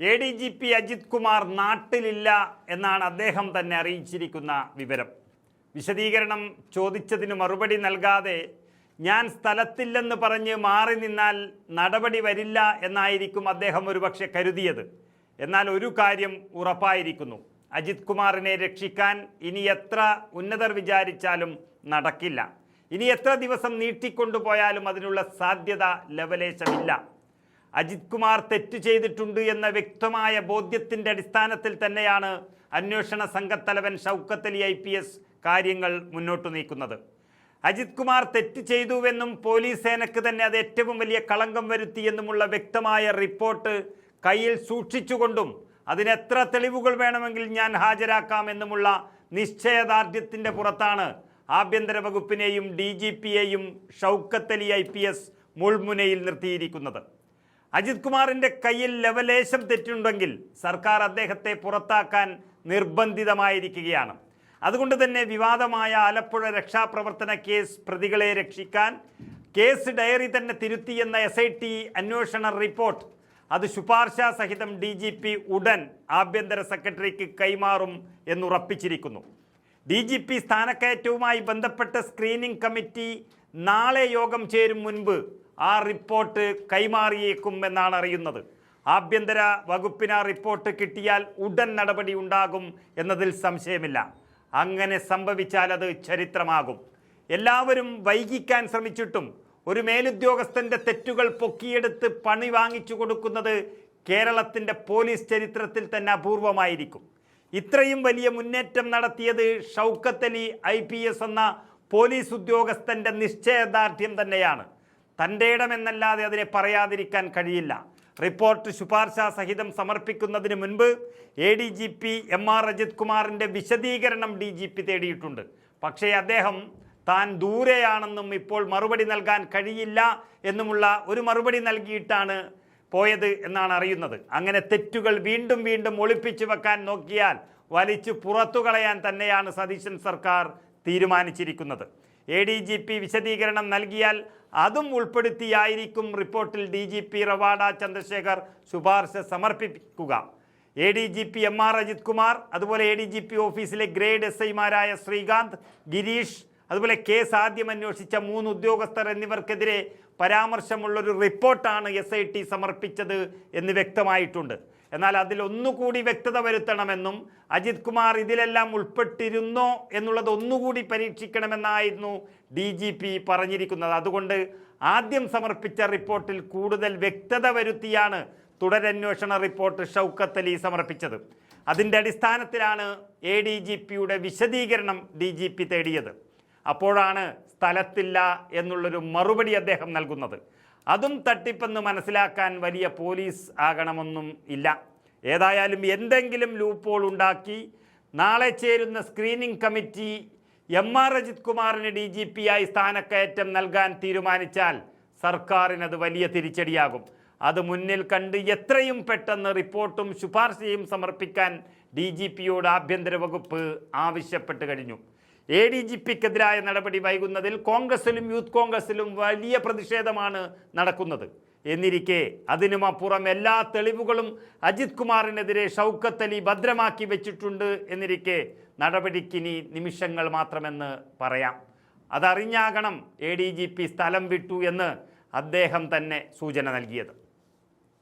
ADGP Ajith Kumar നാട്ടിലില്ല എന്നാണ് അദ്ദേഹം തന്നെ അറിയിച്ചിരിക്കുന്ന വിവരം. വിശദീകരണം ചോദിച്ചതിന് മറുപടി നൽകാതെ ഞാൻ സ്ഥലത്തില്ലെന്ന് പറഞ്ഞ് മാറി നിന്നാൽ നടപടി വരില്ല എന്നായിരിക്കും അദ്ദേഹം ഒരുപക്ഷെ കരുതിയത്. എന്നാൽ ഒരു കാര്യം ഉറപ്പായിരിക്കുന്നു, അജിത് കുമാറിനെ രക്ഷിക്കാൻ ഇനി എത്ര ഉന്നതർ വിചാരിച്ചാലും നടക്കില്ല. ഇനി എത്ര ദിവസം നീട്ടിക്കൊണ്ടുപോയാലും അതിനുള്ള സാധ്യത ലവലേശമില്ല. അജിത് കുമാർ തെറ്റ് ചെയ്തിട്ടുണ്ട് എന്ന വ്യക്തമായ ബോധ്യത്തിൻ്റെ അടിസ്ഥാനത്തിൽ തന്നെയാണ് അന്വേഷണ സംഘത്തലവൻ ഷൗക്കത്ത് അലി IPS കാര്യങ്ങൾ മുന്നോട്ട് നീക്കുന്നത്. അജിത് കുമാർ തെറ്റ് ചെയ്തുവെന്നും പോലീസ് സേനയ്ക്ക് തന്നെ അത് ഏറ്റവും വലിയ കളങ്കം വരുത്തിയെന്നുമുള്ള വ്യക്തമായ റിപ്പോർട്ട് കയ്യിൽ സൂക്ഷിച്ചുകൊണ്ടും അതിനെത്ര തെളിവുകൾ വേണമെങ്കിൽ ഞാൻ ഹാജരാക്കാമെന്നുമുള്ള നിശ്ചയദാർഢ്യത്തിൻ്റെ പുറത്താണ് ആഭ്യന്തര വകുപ്പിനെയും DGPയെയും ഷൗക്കത്ത് അലി IPS മുൾമുനയിൽ നിർത്തിയിരിക്കുന്നത്. അജിത് കുമാറിൻ്റെ കയ്യിൽ ലവലേശം തെറ്റുണ്ടെങ്കിൽ സർക്കാർ അദ്ദേഹത്തെ പുറത്താക്കാൻ നിർബന്ധിതമായിരിക്കുകയാണ്. അതുകൊണ്ട് തന്നെ വിവാദമായ ആലപ്പുഴ രക്ഷാപ്രവർത്തന കേസ് പ്രതികളെ രക്ഷിക്കാൻ കേസ് ഡയറി തന്നെ തിരുത്തിയെന്ന SIT അന്വേഷണ റിപ്പോർട്ട് അത് ശുപാർശ സഹിതം DGP ഉടൻ ആഭ്യന്തര സെക്രട്ടറിക്ക് കൈമാറും എന്നുറപ്പിച്ചിരിക്കുന്നു. DGP സ്ഥാനക്കയറ്റവുമായി ബന്ധപ്പെട്ട സ്ക്രീനിംഗ് കമ്മിറ്റി നാളെ യോഗം ചേരും മുൻപ് ആ റിപ്പോർട്ട് കൈമാറിയേക്കും എന്നാണ് അറിയുന്നത്. ആഭ്യന്തര വകുപ്പിന് ആ റിപ്പോർട്ട് കിട്ടിയാൽ ഉടൻ നടപടി ഉണ്ടാകും എന്നതിൽ സംശയമില്ല. അങ്ങനെ സംഭവിച്ചാൽ അത് ചരിത്രമാകും. എല്ലാവരും വൈകിക്കാൻ ശ്രമിച്ചിട്ടും ഒരു മേലുദ്യോഗസ്ഥൻ്റെ തെറ്റുകൾ പൊക്കിയെടുത്ത് പണി വാങ്ങിച്ചു കൊടുക്കുന്നത് കേരളത്തിൻ്റെ പോലീസ് ചരിത്രത്തിൽ തന്നെ അപൂർവമായിരിക്കും. ഇത്രയും വലിയ മുന്നേറ്റം നടത്തിയത് ഷൗക്കത്ത് അലി IPS എന്ന പോലീസ് ഉദ്യോഗസ്ഥൻ്റെ നിശ്ചയദാർഢ്യം തന്നെയാണ്. തൻ്റെ ഇടമെന്നല്ലാതെ അതിനെ പറയാതിരിക്കാൻ കഴിയില്ല. റിപ്പോർട്ട് ശുപാർശ സഹിതം സമർപ്പിക്കുന്നതിന് മുൻപ് ADGP MR അജിത് കുമാറിൻ്റെ വിശദീകരണം DGP തേടിയിട്ടുണ്ട്. പക്ഷേ അദ്ദേഹം താൻ ദൂരെയാണെന്നും ഇപ്പോൾ മറുപടി നൽകാൻ കഴിയില്ല എന്നുമുള്ള ഒരു മറുപടി നൽകിയിട്ടാണ് പോയത് എന്നാണ് അറിയുന്നത്. അങ്ങനെ തെറ്റുകൾ വീണ്ടും വീണ്ടും ഒളിപ്പിച്ചു വെക്കാൻ നോക്കിയാൽ വലിച്ചു പുറത്തു കളയാൻ തന്നെയാണ് സതീശൻ സർക്കാർ തീരുമാനിച്ചിരിക്കുന്നത്. ADGP വിശദീകരണം നൽകിയാൽ അതും ഉൾപ്പെടുത്തിയായിരിക്കും റിപ്പോർട്ടിൽ DGP റവാഡ ചന്ദ്രശേഖർ ശുപാർശ സമർപ്പിക്കുക. ADGP MR അജിത് കുമാർ, അതുപോലെ ADGP ഓഫീസിലെ ഗ്രേഡ് SIമാരായ ശ്രീകാന്ത്, ഗിരീഷ്, അതുപോലെ കേസ് ആദ്യം അന്വേഷിച്ച 3 ഉദ്യോഗസ്ഥർ എന്നിവർക്കെതിരെ പരാമർശമുള്ളൊരു റിപ്പോർട്ടാണ് SIT സമർപ്പിച്ചത് എന്ന് വ്യക്തമായിട്ടുണ്ട്. എന്നാൽ അതിലൊന്നുകൂടി വ്യക്തത വരുത്തണമെന്നും അജിത് കുമാർ ഇതിലെല്ലാം ഉൾപ്പെട്ടിരുന്നോ എന്നുള്ളത് ഒന്നുകൂടി പരീക്ഷിക്കണമെന്നായിരുന്നു DGP പറഞ്ഞിരിക്കുന്നത്. അതുകൊണ്ട് ആദ്യം സമർപ്പിച്ച റിപ്പോർട്ടിൽ കൂടുതൽ വ്യക്തത വരുത്തിയാണ് തുടരന്വേഷണ റിപ്പോർട്ട് ഷൗക്കത്ത് അലി സമർപ്പിച്ചത്. അതിൻ്റെ അടിസ്ഥാനത്തിലാണ് ADGPയുടെ വിശദീകരണം DGP തേടിയത്. അപ്പോഴാണ് സ്ഥലത്തില്ല എന്നുള്ളൊരു മറുപടി അദ്ദേഹം നൽകുന്നത്. അതും തട്ടിപ്പെന്ന് മനസ്സിലാക്കാൻ വലിയ പോലീസ് ആകണമെന്നും ഇല്ല. ഏതായാലും എന്തെങ്കിലും ലൂപ്പോൾ ഉണ്ടാക്കി നാളെ ചേരുന്ന സ്ക്രീനിംഗ് കമ്മിറ്റി MR അജിത് കുമാറിന് DGPയായി സ്ഥാനക്കയറ്റം നൽകാൻ തീരുമാനിച്ചാൽ സർക്കാരിനത് വലിയ തിരിച്ചടിയാകും. അത് മുന്നിൽ കണ്ട് എത്രയും പെട്ടെന്ന് റിപ്പോർട്ടും ശുപാർശയും സമർപ്പിക്കാൻ DGPയോട് ആഭ്യന്തര വകുപ്പ് ആവശ്യപ്പെട്ട് കഴിഞ്ഞു. ADGPക്കെതിരായ നടപടി വൈകുന്നതിൽ കോൺഗ്രസിലും യൂത്ത് കോൺഗ്രസിലും വലിയ പ്രതിഷേധമാണ് നടക്കുന്നത്. എന്നിരിക്കെ അതിനുമപ്പുറം എല്ലാ തെളിവുകളും അജിത് കുമാറിനെതിരെ ഷൗക്കത്ത് അലി ഭദ്രമാക്കി വെച്ചിട്ടുണ്ട് എന്നിരിക്കെ നടപടിക്കിനി നിമിഷങ്ങൾ മാത്രമെന്ന് പറയാം. അതറിഞ്ഞാകണം ADGP സ്ഥലം വിട്ടു എന്ന് അദ്ദേഹം തന്നെ സൂചന നൽകിയത്.